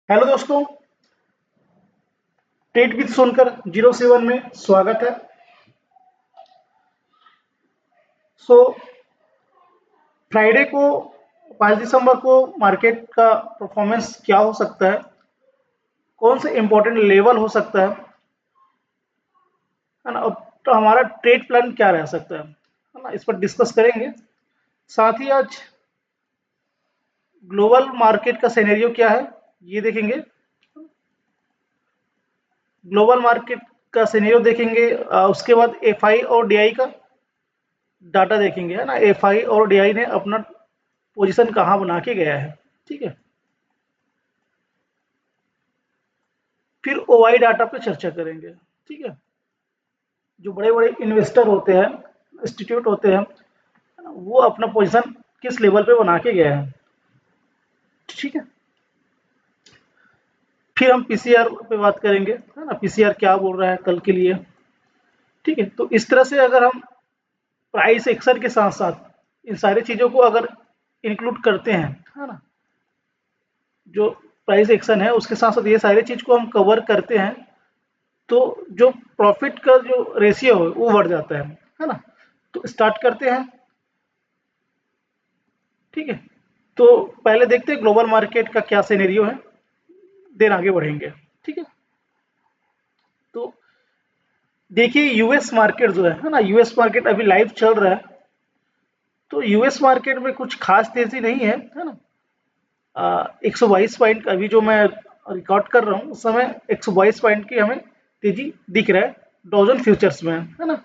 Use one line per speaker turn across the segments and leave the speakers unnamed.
Hello दोस्तों, trade with Sonkar 07 में स्वागत है। सो फ्राइडे को 5 दिसंबर को मार्केट का परफॉर्मेंस क्या हो सकता है, कौन से इंपॉर्टेंट लेवल हो सकता है ना। तो हमारा ट्रेड प्लान क्या रह सकता है ना, इस पर डिस्कस करेंगे। साथ ही आज ग्लोबल मार्केट का सिनेरियो क्या है ये देखेंगे। ग्लोबल मार्केट का सिनेरियो देखेंगे, उसके बाद एफआई और डीआई का डाटा देखेंगे, है ना। एफआई और डीआई ने अपना पोजीशन कहाँ बना के गया है, ठीक है। फिर ओआई डाटा पे चर्चा करेंगे, ठीक है। जो बड़े बड़े इन्वेस्टर होते हैं, इंस्टीट्यूट होते हैं, वो अपना पोजीशन किस लेवल पे बना के गए हैं, ठीक है। फिर हम पीसीआर पे बात करेंगे, है ना। पीसीआर क्या बोल रहा है कल के लिए, ठीक है। तो इस तरह से अगर हम प्राइस एक्शन के साथ साथ इन सारी चीज़ों को अगर इंक्लूड करते हैं, है ना, जो प्राइस एक्शन है उसके साथ साथ ये सारी चीज़ को हम कवर करते हैं, तो जो प्रॉफिट का जो रेशियो है वो बढ़ जाता है ना। तो स्टार्ट करते हैं, ठीक है। तो पहले देखते हैं ग्लोबल मार्केट का क्या सिनेरियो है, देन आगे बढ़ेंगे, ठीक है। तो देखिए यूएस मार्केट जो है ना, यूएस मार्केट अभी लाइव चल रहा है। तो यूएस मार्केट में कुछ खास तेजी नहीं है ना। 122 पॉइंट अभी जो मैं रिकॉर्ड कर रहा हूँ उस समय 122 पॉइंट की हमें तेजी दिख रहा है डॉजन फ्यूचर्स में, है ना।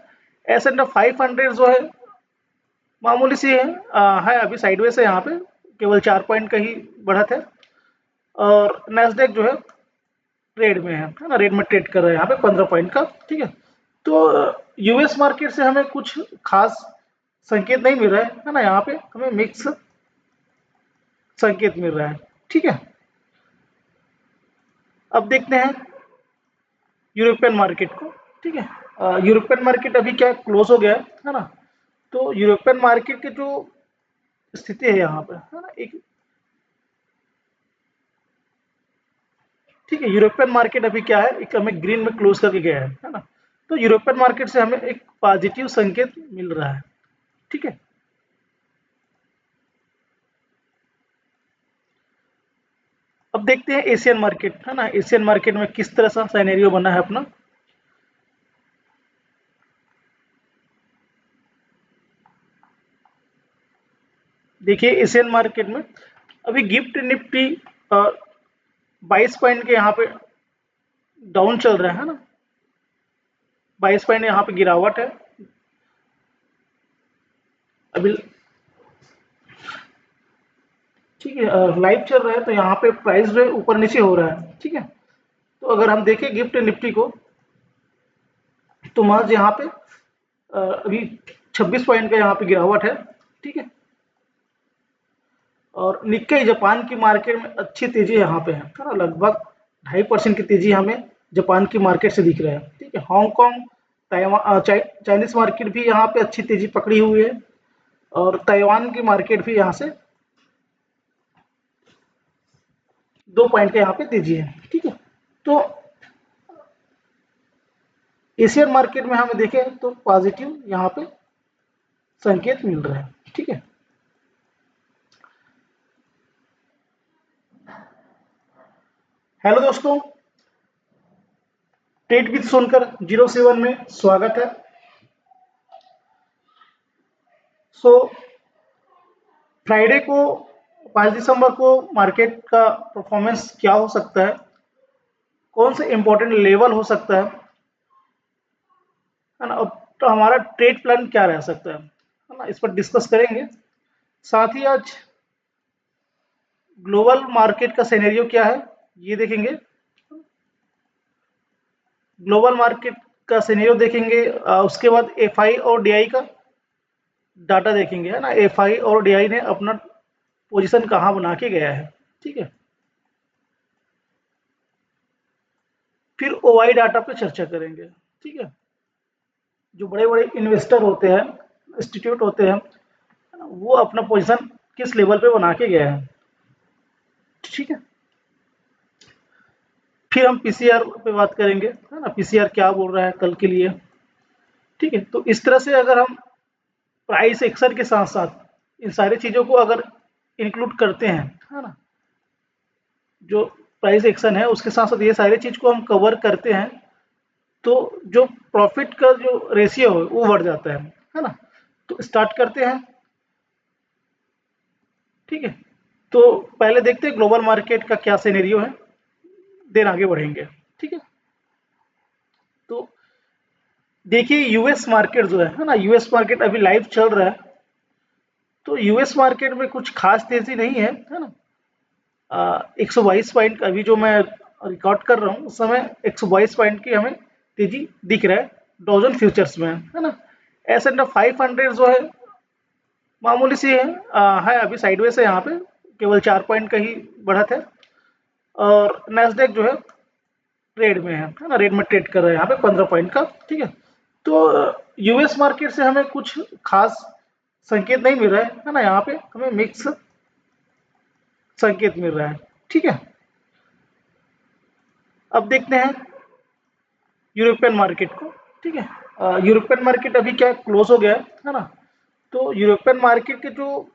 S&P 500 जो है मामूली सी है अभी साइडवेज है यहाँ पे, केवल 4 पॉइंट का ही बढ़त है। और नैस्डैक जो है ट्रेड में है ना, रेट में ट्रेड कर रहा है यहाँ पे 15 पॉइंट का, ठीक है। तो यूएस मार्केट से हमें कुछ खास संकेत नहीं मिल रहा है ना, यहाँ पे हमें मिक्स संकेत मिल रहा है, ठीक है। अब देखते हैं यूरोपियन मार्केट को, ठीक है। यूरोपियन मार्केट अभी क्या क्लोज हो गया है ना। तो यूरोपियन मार्केट की जो स्थिति है यहाँ पे, है ना, एक, ठीक है। यूरोपियन मार्केट अभी क्या है, एक हमें ग्रीन में क्लोज करके गया है ना। तो यूरोपियन मार्केट से हमें एक पॉजिटिव संकेत मिल रहा है, ठीक है। अब देखते हैं एशियन मार्केट, है ना। एशियन मार्केट में किस तरह सा सिनेरियो बना है अपना। देखिए एशियन मार्केट में अभी गिफ्ट निफ्टी 22 पॉइंट के यहाँ पे डाउन चल रहा है ना। 22 पॉइंट यहाँ पे गिरावट है अभी, ठीक है। लाइव चल रहा है तो यहाँ पे प्राइस जो है ऊपर नीचे हो रहा है, ठीक है। तो अगर हम देखें गिफ्ट निफ्टी को, तो महज यहाँ पे अभी 26 पॉइंट का यहाँ पे गिरावट है, ठीक है। और निक्केई जापान की मार्केट में अच्छी तेजी यहाँ पे है ना, लगभग 2.5% की तेजी हमें जापान की मार्केट से दिख रहा है, ठीक है। हांगकांग चाइनीज मार्केट भी यहाँ पे अच्छी तेजी पकड़ी हुई है, और ताइवान की मार्केट भी यहाँ से 2 पॉइंट के यहाँ पे तेजी है, ठीक है। तो एशियन मार्केट में हमें देखें तो पॉजिटिव यहाँ पे संकेत मिल रहा है, ठीक है। हेलो दोस्तों, ट्रेड विद सोनकर 07 में स्वागत है। सो फ्राइडे को 5 दिसंबर को मार्केट का परफॉर्मेंस क्या हो सकता है, कौन से इंपॉर्टेंट लेवल हो सकता है ना। तो हमारा ट्रेड प्लान क्या रह सकता है ना, इस पर डिस्कस करेंगे। साथ ही आज ग्लोबल मार्केट का सिनेरियो क्या है ये देखेंगे। ग्लोबल मार्केट का सिनेरियो देखेंगे, उसके बाद एफआई और डीआई का डाटा देखेंगे, है ना। एफआई और डीआई ने अपना पोजीशन कहाँ बना के गया है, ठीक है। फिर ओआई डाटा पे चर्चा करेंगे, ठीक है। जो बड़े बड़े इन्वेस्टर होते हैं, इंस्टीट्यूट होते हैं, वो अपना पोजीशन किस लेवल पे बना के गए हैं, ठीक है। फिर हम पीसीआर पे बात करेंगे, है ना, पीसीआर क्या बोल रहा है कल के लिए। ठीक है, तो इस तरह से अगर हम प्राइस एक्शन के साथ साथ इन सारी चीज़ों को अगर इंक्लूड करते हैं, है ना, जो प्राइस एक्शन है उसके साथ साथ ये सारी चीज़ को हम कवर करते हैं, तो जो प्रॉफिट का जो रेशियो है वो बढ़ जाता है ना। तो स्टार्ट करते हैं। ठीक है, तो पहले देखते हैं ग्लोबल मार्केट का क्या सिनेरियो है, देन आगे बढ़ेंगे। ठीक है, तो देखिए यूएस मार्केट जो है ना, यूएस मार्केट अभी लाइव चल रहा है। तो यूएस मार्केट में कुछ खास तेजी नहीं है ना। 122 पॉइंट का अभी जो मैं रिकॉर्ड कर रहा हूँ उस समय 122 पॉइंट की हमें तेजी दिख रहा है डॉजन फ्यूचर्स में, है ना। S&P 500 जो है मामूली सी है अभी साइडवेज है यहाँ पे, केवल 4 पॉइंट का ही बढ़त है। और नैस्डैक जो है ट्रेड में है ना, रेड में ट्रेड कर रहा है यहाँ पे 15 पॉइंट का। ठीक है, तो यूएस मार्केट से हमें कुछ खास संकेत नहीं मिल रहा है ना, यहाँ पे हमें मिक्स संकेत मिल रहा है। ठीक है, अब देखते हैं यूरोपियन मार्केट को। ठीक है, यूरोपियन मार्केट अभी क्या क्लोज हो गया है ना। तो यूरोपियन मार्केट की जो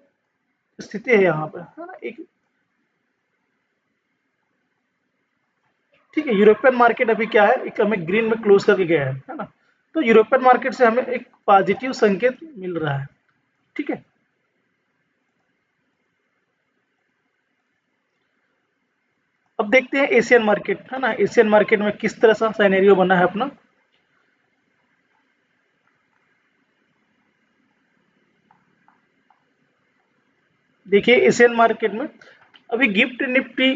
स्थिति है यहाँ पे, है ना, एक ठीक है, यूरोपियन मार्केट अभी क्या है, एक हमें ग्रीन में क्लोज करके गया है ना। तो यूरोपियन मार्केट से हमें एक पॉजिटिव संकेत मिल रहा है। ठीक है, अब देखते हैं एशियन मार्केट, है ना, एशियन मार्केट में किस तरह सा सिनेरियो बना है अपना। देखिए एशियन मार्केट में अभी गिफ्ट निफ्टी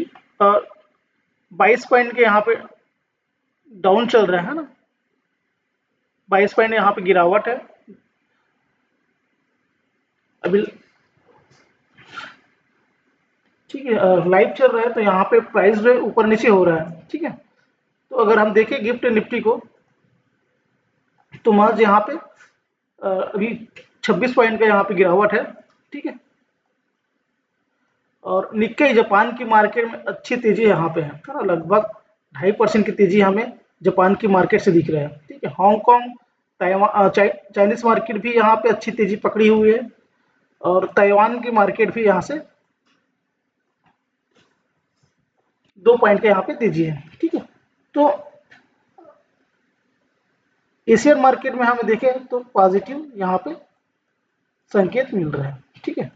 22 पॉइंट के यहाँ पे डाउन चल रहा है ना, 22 पॉइंट यहाँ पे गिरावट है अभी। ठीक है, लाइव चल रहा है तो यहाँ पे प्राइस जो है ऊपर नीचे हो रहा है। ठीक है, तो अगर हम देखें गिफ्ट निफ्टी को तो महज यहाँ पे अभी 26 पॉइंट का यहाँ पे गिरावट है। ठीक है, और निक्केई जापान की मार्केट में अच्छी तेजी यहाँ पे है ना, लगभग 2.5% की तेजी हमें जापान की मार्केट से दिख रहा है। ठीक है, हांगकांग चाइनीज मार्केट भी यहाँ पे अच्छी तेजी पकड़ी हुई है, और ताइवान की मार्केट भी यहाँ से 2 पॉइंट के यहाँ पे तेजी है। ठीक है, तो एशियन मार्केट में हमें देखें तो पॉजिटिव यहाँ पे संकेत मिल रहा है। ठीक है,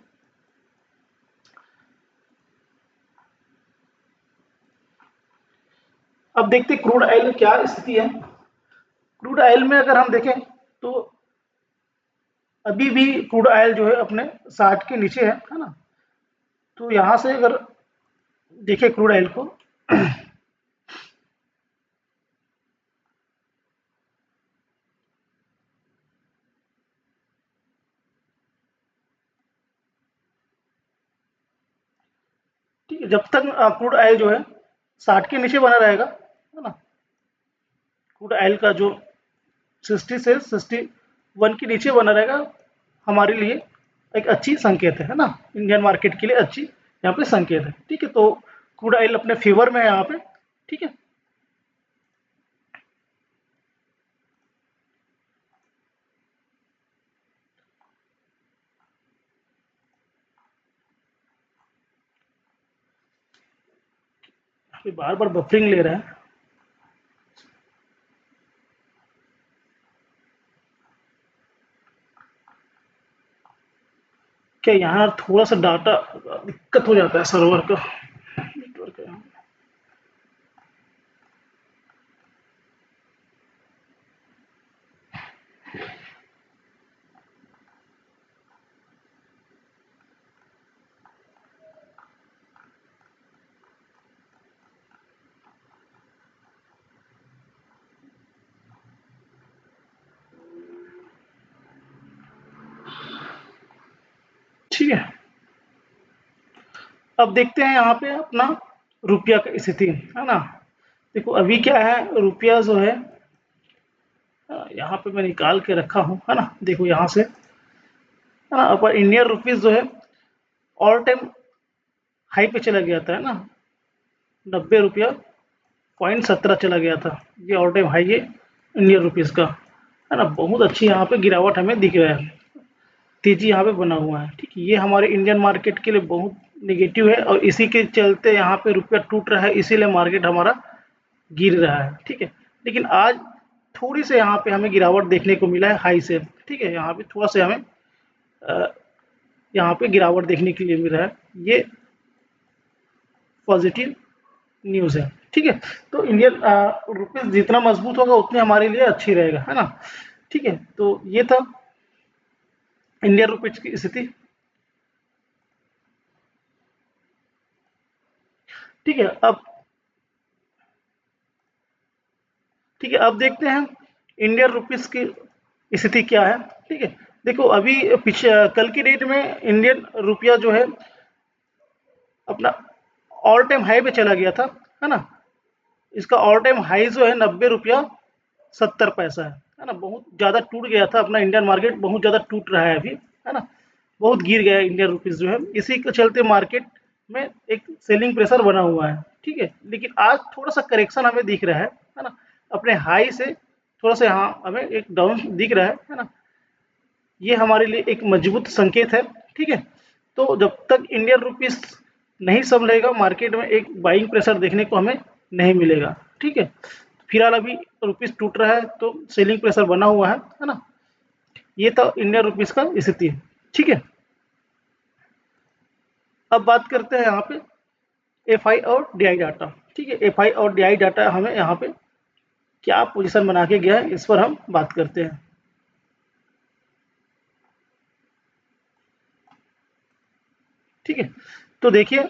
अब देखते क्रूड ऑयल में क्या स्थिति है। क्रूड ऑयल में अगर हम देखें तो अभी भी क्रूड ऑयल जो है अपने 60 के नीचे है ना। तो यहाँ से अगर देखें क्रूड ऑयल को ठीक है, जब तक क्रूड ऑयल जो है 60 के नीचे बना रहेगा, है ना, क्रूड ऑयल का जो 60 से 61 के नीचे बना रहेगा, हमारे लिए एक अच्छी संकेत है ना, इंडियन मार्केट के लिए अच्छी यहाँ पे संकेत है। ठीक है, तो क्रूड ऑयल अपने फेवर में है यहाँ पे। ठीक है, बार बार बफरिंग ले रहा है। क्या यहाँ थोड़ा सा डाटा दिक्कत हो जाता है सर्वर का, नेटवर्क का। ठीक है, अब देखते हैं यहाँ पे अपना रुपया का स्थिति, है ना। देखो अभी क्या है, रुपया जो है यहाँ पे मैं निकाल के रखा हूँ, है ना। देखो यहाँ से, है ना, अपन इंडियन रुपीज जो है ऑल टाइम हाई पे चला गया था, है ना, 90 रुपया 0.17 चला गया था। ये ऑल टाइम हाई है इंडियन रुपीस का, है ना। बहुत अच्छी यहाँ पे गिरावट हमें दिख रहा है, तेजी यहाँ पे बना हुआ है। ठीक है, ये हमारे इंडियन मार्केट के लिए बहुत नेगेटिव है और इसी के चलते यहाँ पे रुपया टूट रहा है, इसीलिए मार्केट हमारा गिर रहा है। ठीक है, लेकिन आज थोड़ी से यहाँ पे हमें गिरावट देखने को मिला है हाई से। ठीक है, यहाँ पे थोड़ा सा हमें यहाँ पे गिरावट देखने के लिए मिल रहा है, ये पॉजिटिव न्यूज़ है। ठीक है, तो इंडियन रुपीस जितना मजबूत होगा उतनी हमारे लिए अच्छी रहेगा, है ना। ठीक है, तो ये था इंडियन रुपीस की स्थिति। ठीक है, अब ठीक है, अब देखते हैं इंडियन रुपीस की स्थिति क्या है। ठीक है, देखो अभी कल की डेट में इंडियन रुपया जो है अपना ऑल टाइम हाई पे चला गया था, है ना। इसका ऑल टाइम हाई जो है 90 रुपया 70 पैसा है ना। बहुत ज़्यादा टूट गया था अपना इंडियन मार्केट, बहुत ज़्यादा टूट रहा है अभी, है ना। बहुत गिर गया है इंडियन रुपीस जो है, इसी के चलते मार्केट में एक सेलिंग प्रेशर बना हुआ है। ठीक है, लेकिन आज थोड़ा सा करेक्शन हमें दिख रहा है ना। अपने हाई से थोड़ा सा यहाँ हमें एक डाउन दिख रहा है ना। ये हमारे लिए एक मजबूत संकेत है। ठीक है, तो जब तक इंडियन रुपीस नहीं संभलेगा मार्केट में एक बाइंग प्रेशर देखने को हमें नहीं मिलेगा। ठीक है, फिलहाल अभी रुपीस टूट रहा है तो सेलिंग प्रेशर बना हुआ है ना। ये था इंडियन रुपीस का स्थिति। ठीक है, अब बात करते हैं यहाँ पे एफ आई और डी आई डाटा। ठीक है, एफ आई और डी आई डाटा हमें यहाँ पे क्या पोजीशन बना के गया है, इस पर हम बात करते हैं। ठीक है, तो देखिए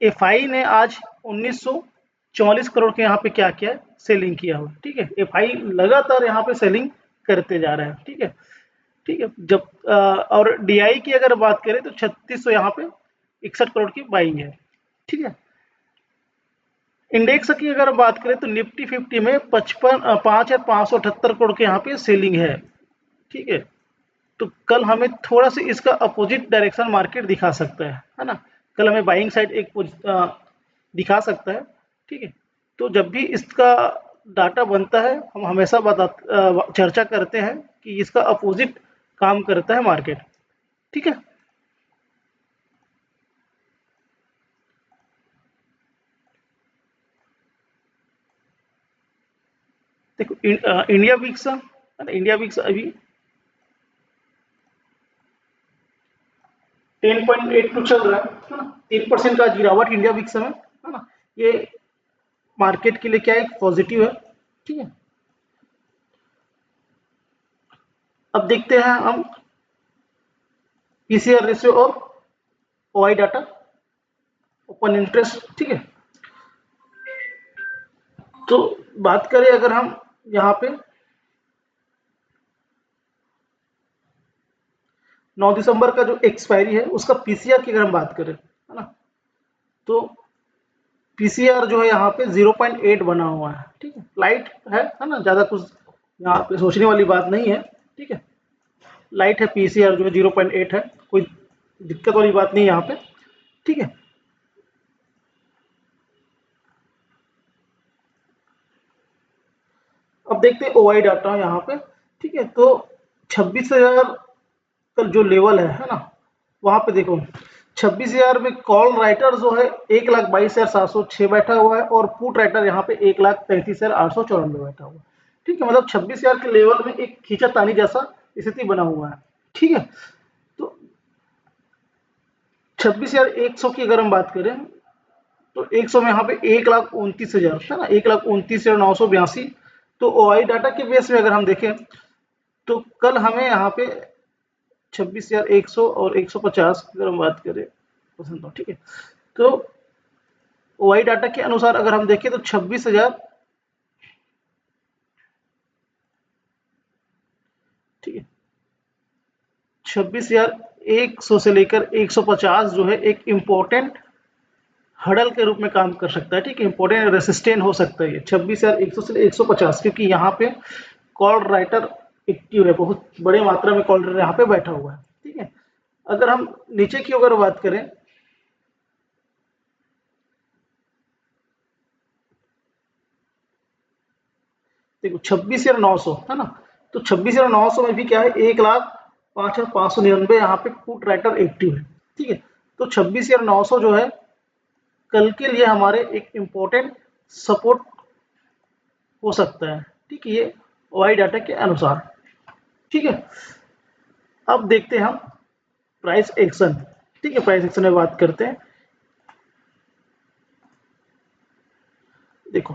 एफआई ने आज 1944 करोड़ के यहाँ पे क्या किया है, सेलिंग किया हुआ। ठीक है, एफआई लगातार यहाँ पे सेलिंग करते जा रहे हैं। ठीक है, ठीक है, जब और डीआई की अगर बात करें तो 3600 यहाँ पे 61 करोड़ की बाइंग है। ठीक है, इंडेक्स की अगर बात करें तो निफ्टी 50 में 5,578 करोड़ के यहाँ पे सेलिंग है। ठीक है, तो कल हमें थोड़ा सा इसका अपोजिट डायरेक्शन मार्केट दिखा सकता है ना। कल हमें बाइंग साइड एक दिखा सकता है। ठीक है, तो जब भी इसका डाटा बनता है हम हमेशा चर्चा करते हैं कि इसका अपोजिट काम करता है मार्केट। ठीक है, देखो इंडिया विक्स है ना, इंडिया विक्स अभी 10.82 चल रहा है ना। 3% का गिरावट इंडिया विक्स में, है ना। ये मार्केट के लिए क्या एक पॉजिटिव है। ठीक है, अब देखते हैं हम पीसीआर रेशियो और ओआई डाटा, ओपन इंटरेस्ट। ठीक है, तो बात करें अगर हम यहाँ पे 9 दिसंबर का जो एक्सपायरी है उसका पीसीआर की अगर हम बात करें, है ना, तो पीसीआर जो है यहाँ पे 0.8 बना हुआ है। ठीक है, लाइट है ना, ज़्यादा कुछ यहाँ पे सोचने वाली बात नहीं है। ठीक है, लाइट है पीसीआर जो है 0.8 है, कोई दिक्कत वाली बात नहीं है यहाँ पे। ठीक है, अब देखते हैं ओआई डाटा यहाँ पे। ठीक है, तो 26,000 का जो लेवल है ना, वहां पे देखो 26,000 में कॉल राइटर जो है 1,22,706 बैठा हुआ है और पुट राइटर यहाँ पे 1,33,894 बैठा हुआ है। ठीक है, मतलब 26,000 के लेवल में एक खींचातानी जैसा स्थिति बना हुआ है। ठीक है, तो 26,100 की अगर हम बात करें तो 100 में यहाँ पे 1,29,000 है ना, 1,29,982। तो ओआई डाटा के बेस में अगर हम देखें तो कल हमें यहाँ पे 26,100 और 150 की अगर हम बात करें पसंद हो। ठीक है, तो ओआई डाटा के अनुसार अगर हम देखें तो 26,000, ठीक है, 26,100 से लेकर 150 जो है एक इम्पोर्टेंट हडल के रूप में काम कर सकता है। ठीक है, इंपॉर्टेंट रेसिस्टेंट हो सकता है ये 26,100 से 150, क्योंकि यहाँ पे कॉल राइटर एक्टिव है, बहुत बड़े मात्रा में कॉल राइटर यहाँ पे बैठा हुआ है। ठीक है, अगर हम नीचे की अगर बात करें देखो 26,900 है ना, तो 26,900 में भी क्या है, 1,05,599 यहाँ पे पुट राइटर एक्टिव है। ठीक है, तो 26,900 जो है कल के लिए हमारे एक इम्पोर्टेंट सपोर्ट हो सकता है। ठीक है, ये वाई डाटा के अनुसार। ठीक है, अब देखते हैं हम प्राइस एक्शन। ठीक है, प्राइस एक्शन में बात करते हैं। देखो,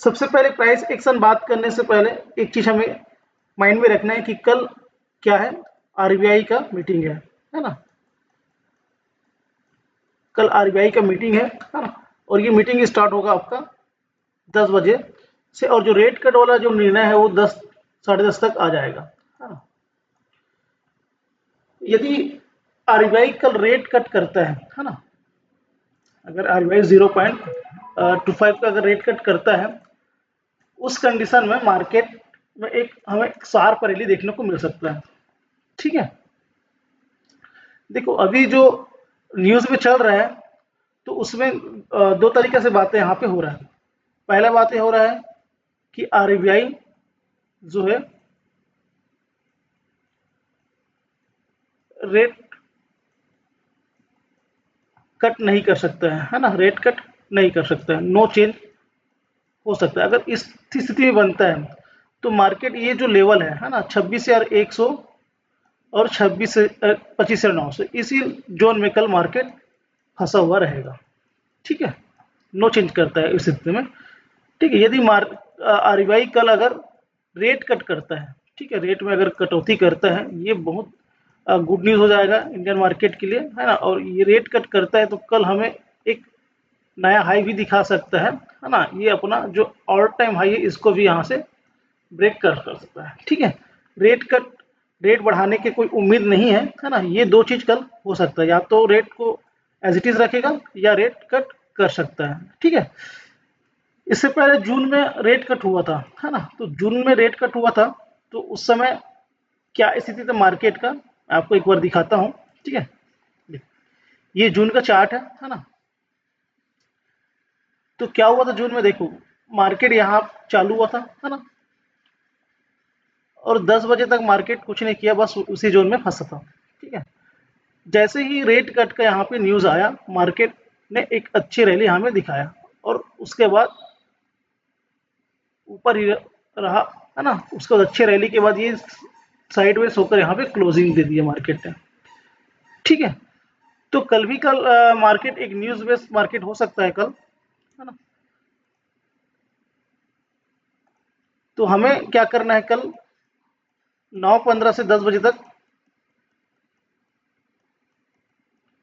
सबसे पहले प्राइस एक्शन बात करने से पहले एक चीज हमें माइंड में रखना है कि कल क्या है, आरबीआई का मीटिंग है ना। कल आरबीआई का मीटिंग है ना, और ये मीटिंग स्टार्ट होगा आपका 10 बजे से, और जो रेट कट वाला जो निर्णय है वो 10 साढ़े 10 तक आ जाएगा, है ना। यदि आरबीआई कल रेट कट करता है ना, अगर आरबीआई 0.25 का अगर रेट कट करता है, उस कंडीशन में मार्केट में एक हमें शार्प रैली देखने को मिल सकता है। ठीक है, देखो अभी जो न्यूज में चल रहा है, तो उसमें दो तरीके से बातें यहाँ पे हो रहा है। पहला बात ये हो रहा है कि आरबीआई जो है रेट कट नहीं कर सकता है ना, रेट कट नहीं कर सकता है, नो चेंज हो सकता है। अगर इस स्थिति में बनता है तो मार्केट ये जो लेवल है ना, 26,100 और 25,900, इसी जोन में कल मार्केट फंसा हुआ रहेगा। ठीक है, नो चेंज करता है इस स्थिति में। ठीक है, यदि आरबीआई कल अगर रेट कट करता है, ठीक है, रेट में अगर कटौती करता है, ये बहुत गुड न्यूज़ हो जाएगा इंडियन मार्केट के लिए, है ना। और ये रेट कट करता है तो कल हमें एक नया हाई भी दिखा सकता है ना। ये अपना जो ऑल टाइम हाई है इसको भी यहाँ से ब्रेक कर सकता है। ठीक है, रेट बढ़ाने की कोई उम्मीद नहीं है ना। ये दो चीज कल हो सकता है, या तो रेट को एज इट इज रखेगा या रेट कट कर सकता है। ठीक है, इससे पहले जून में रेट कट हुआ था, है ना। तो जून में रेट कट हुआ था, तो उस समय क्या स्थिति था मार्केट का, आपको एक बार दिखाता हूँ। ठीक है, ये जून का चार्ट है ना। तो क्या हुआ था जून में, देखो मार्केट यहाँ चालू हुआ था, है ना, और 10 बजे तक मार्केट कुछ नहीं किया, बस उसी जोन में फंसा था। ठीक है, जैसे ही रेट कट का यहाँ पे न्यूज आया, मार्केट ने एक अच्छी रैली यहाँ में दिखाया, और उसके बाद ऊपर ही रहा, है ना। उसके बाद अच्छी रैली के बाद ये साइडवेज होकर यहाँ पे क्लोजिंग दे दिया मार्केट ने। ठीक है, तो कल मार्केट एक न्यूज बेस्ड मार्केट हो सकता है कल, है ना। तो हमें क्या करना है, कल 9:15 से 10 बजे तक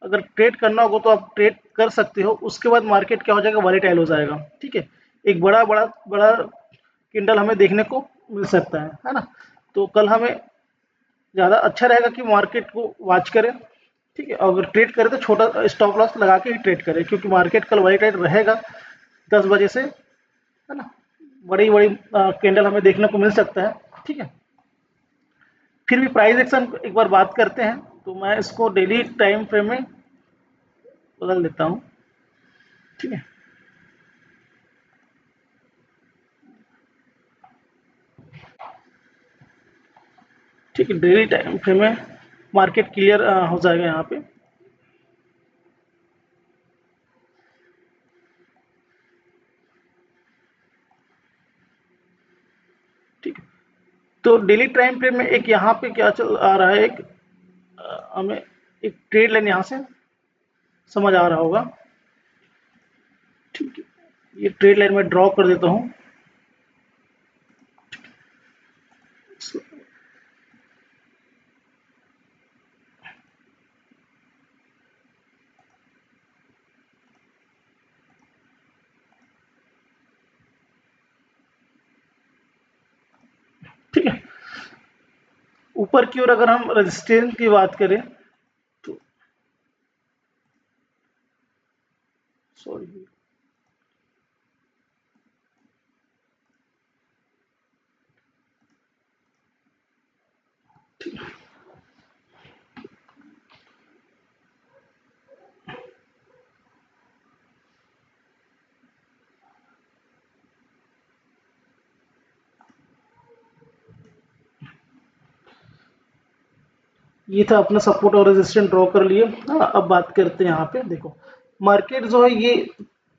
अगर ट्रेड करना होगा तो आप ट्रेड कर सकते हो। उसके बाद मार्केट क्या हो जाएगा, वॉलेटाइल हो जाएगा। ठीक है, एक बड़ा बड़ा बड़ा किंडल हमें देखने को मिल सकता है ना। तो कल हमें ज़्यादा अच्छा रहेगा कि मार्केट को वॉच करें। ठीक है, अगर ट्रेड करें तो छोटा स्टॉप लॉस लगा के ही ट्रेड करें, क्योंकि मार्केट कल वॉलेटाइल रहेगा 10 बजे से, है ना। बड़ी बड़ी कैंडल हमें देखने को मिल सकता है। ठीक है, फिर भी प्राइस एक्शन एक बार बात करते हैं, तो मैं इसको डेली टाइम फ्रेम में बदल देता हूँ। ठीक है, ठीक है, डेली टाइम फ्रेम में मार्केट क्लियर हो जाएगा यहाँ पे। ठीक है, तो डेली टाइम फ्रेम में एक यहाँ पे क्या चल आ रहा है, एक हमें एक ट्रेड लाइन यहाँ से समझ आ रहा होगा। ठीक है, ये ट्रेड लाइन में ड्रॉ कर देता हूँ। ठीक है, ऊपर की ओर अगर हम रेजिस्टेंस की बात करें तो, सॉरी, ये था अपना सपोर्ट और रेजिस्टेंस ड्रॉ कर लिए। हाँ, अब बात करते हैं यहाँ पे। देखो मार्केट जो है ये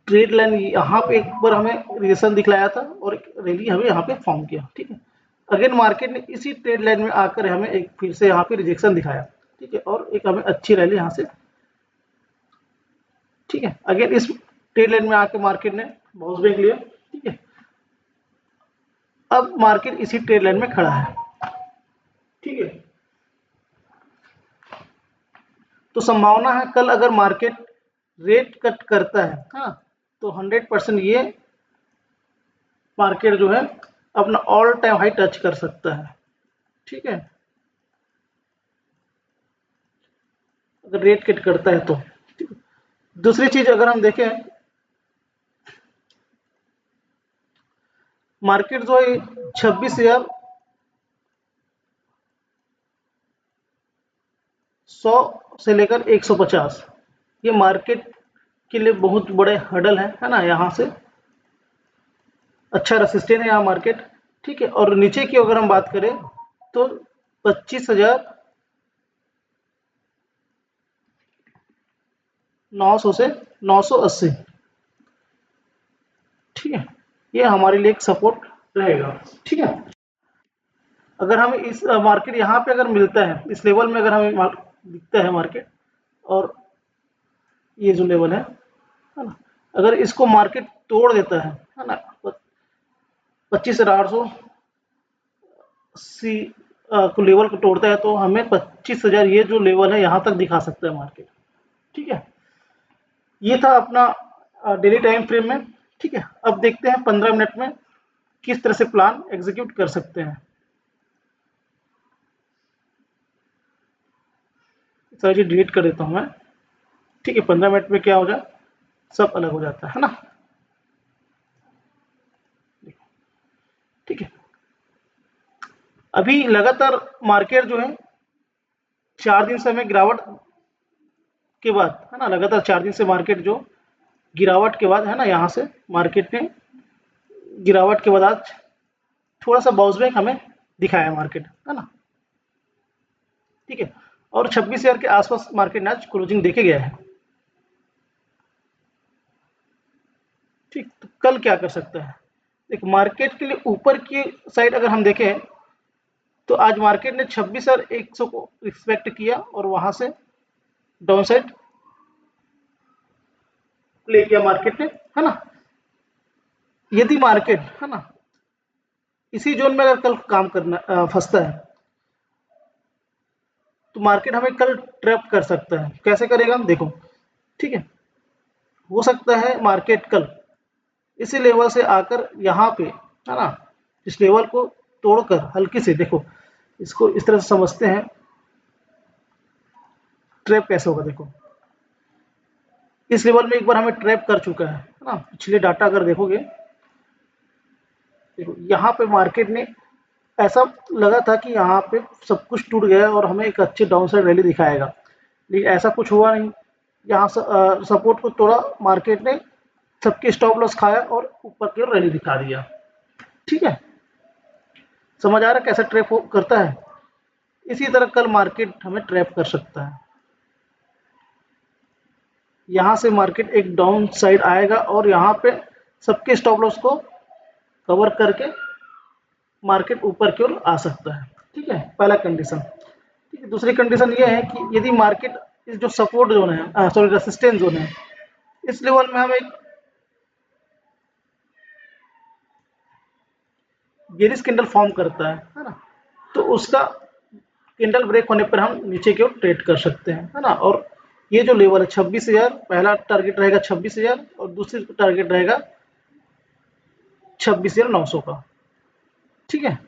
ट्रेड लाइन यहाँ पे एक बार हमें रिएक्शन दिखलाया था और एक रैली हमें यहाँ पे फॉर्म किया, ठीक है। अगेन मार्केट ने इसी ट्रेड लाइन में आकर हमें एक फिर से यहाँ पे रिजेक्शन दिखाया, ठीक है, और एक हमें अच्छी रैली यहाँ से, ठीक है। अगेन इस ट्रेड लाइन में आकर मार्केट ने बाउंस बैक लिया, ठीक है। अब मार्केट इसी ट्रेड लाइन में खड़ा है, ठीक है। तो संभावना है कल अगर मार्केट रेट कट करता है, हाँ, तो 100% ये मार्केट जो है अपना ऑल टाइम हाई टच कर सकता है, ठीक है, अगर रेट कट करता है तो। दूसरी चीज अगर हम देखें, मार्केट जो है 26,100 से लेकर 150, ये मार्केट के लिए बहुत बड़े हर्डल है ना। यहाँ से अच्छा रेसिस्टेंस है यहाँ मार्केट, ठीक है। और नीचे की अगर हम बात करें तो 25,900 से 980, ठीक है, ये हमारे लिए एक सपोर्ट रहेगा, ठीक है। अगर हमें इस मार्केट यहाँ पे अगर मिलता है, इस लेवल में अगर हमें दिखता है मार्केट, और ये जो लेवल है ना, अगर इसको मार्केट तोड़ देता है ना, 25,880 को लेवल को तोड़ता है तो हमें 25,000 ये जो लेवल है यहाँ तक दिखा सकता है मार्केट, ठीक है। ये था अपना डेली टाइम फ्रेम में, ठीक है। अब देखते हैं 15 मिनट में किस तरह से प्लान एग्जीक्यूट कर सकते हैं। सर जी डिलीट कर देता हूँ मैं, ठीक है। 15 मिनट में क्या हो जाए, सब अलग हो जाता है ना, ठीक है। अभी लगातार मार्केट जो है 4 दिन से हमें गिरावट के बाद है ना, लगातार 4 दिन से मार्केट जो गिरावट के बाद है ना, यहाँ से मार्केट ने गिरावट के बाद आज थोड़ा सा बाउंस बैक हमें दिखाया मार्केट, है ना, ठीक है। और 26,000 के आसपास मार्केट ने आज क्लोजिंग देके गया है, ठीक। तो कल क्या कर सकता है, एक मार्केट के लिए ऊपर की साइड अगर हम देखें तो आज मार्केट ने 26,100 को रिस्पेक्ट किया और वहां से डाउन साइड प्ले किया मार्केट ने, है ना। यदि मार्केट है ना इसी जोन में अगर कल काम करना फंसता है तो मार्केट हमें कल ट्रैप कर सकता है। कैसे करेगा हम देखो, ठीक है। हो सकता है मार्केट कल इसी लेवल से आकर यहाँ पे है ना, इस लेवल को तोड़कर हल्की से, देखो इसको इस तरह से समझते हैं ट्रैप कैसे होगा। देखो इस लेवल में एक बार हमें ट्रैप कर चुका है ना। पिछले डाटा अगर देखोगे, देखो यहाँ पे मार्केट ने ऐसा लगा था कि यहाँ पे सब कुछ टूट गया और हमें एक अच्छी डाउन साइड रैली दिखाएगा, लेकिन ऐसा कुछ हुआ नहीं। यहाँ सपोर्ट को तोड़ा मार्केट ने, सबके स्टॉप लॉस खाया और ऊपर की ओर रैली दिखा दिया, ठीक है। समझ आ रहा है कैसा ट्रैप करता है। इसी तरह कल मार्केट हमें ट्रैप कर सकता है। यहाँ से मार्केट एक डाउन साइड आएगा और यहाँ पे सबके स्टॉप लॉस को कवर करके मार्केट ऊपर की ओर आ सकता है, ठीक है, पहला कंडीशन, ठीक है। दूसरी कंडीशन ये है कि यदि मार्केट इस जो सपोर्ट जोन है, सॉरी रेसिस्टेंस जोन है, इस लेवल में हम एक बेरिश कैंडल फॉर्म करता है ना, तो उसका कैंडल ब्रेक होने पर हम नीचे की ओर ट्रेड कर सकते हैं, है ना। और ये जो लेवल है 26,000, पहला टारगेट रहेगा 26,000 और दूसरी टारगेट रहेगा 26,900 का, ठीक है।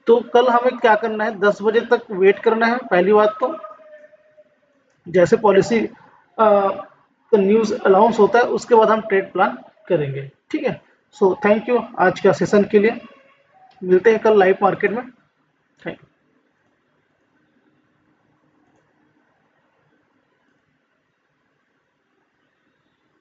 तो कल हमें क्या करना है, 10 बजे तक वेट करना है पहली बात तो, जैसे पॉलिसी न्यूज़ अनाउंस होता है उसके बाद हम ट्रेड प्लान करेंगे, ठीक है। सो थैंक यू आज का सेशन के लिए। मिलते हैं कल लाइव मार्केट में। Thank you.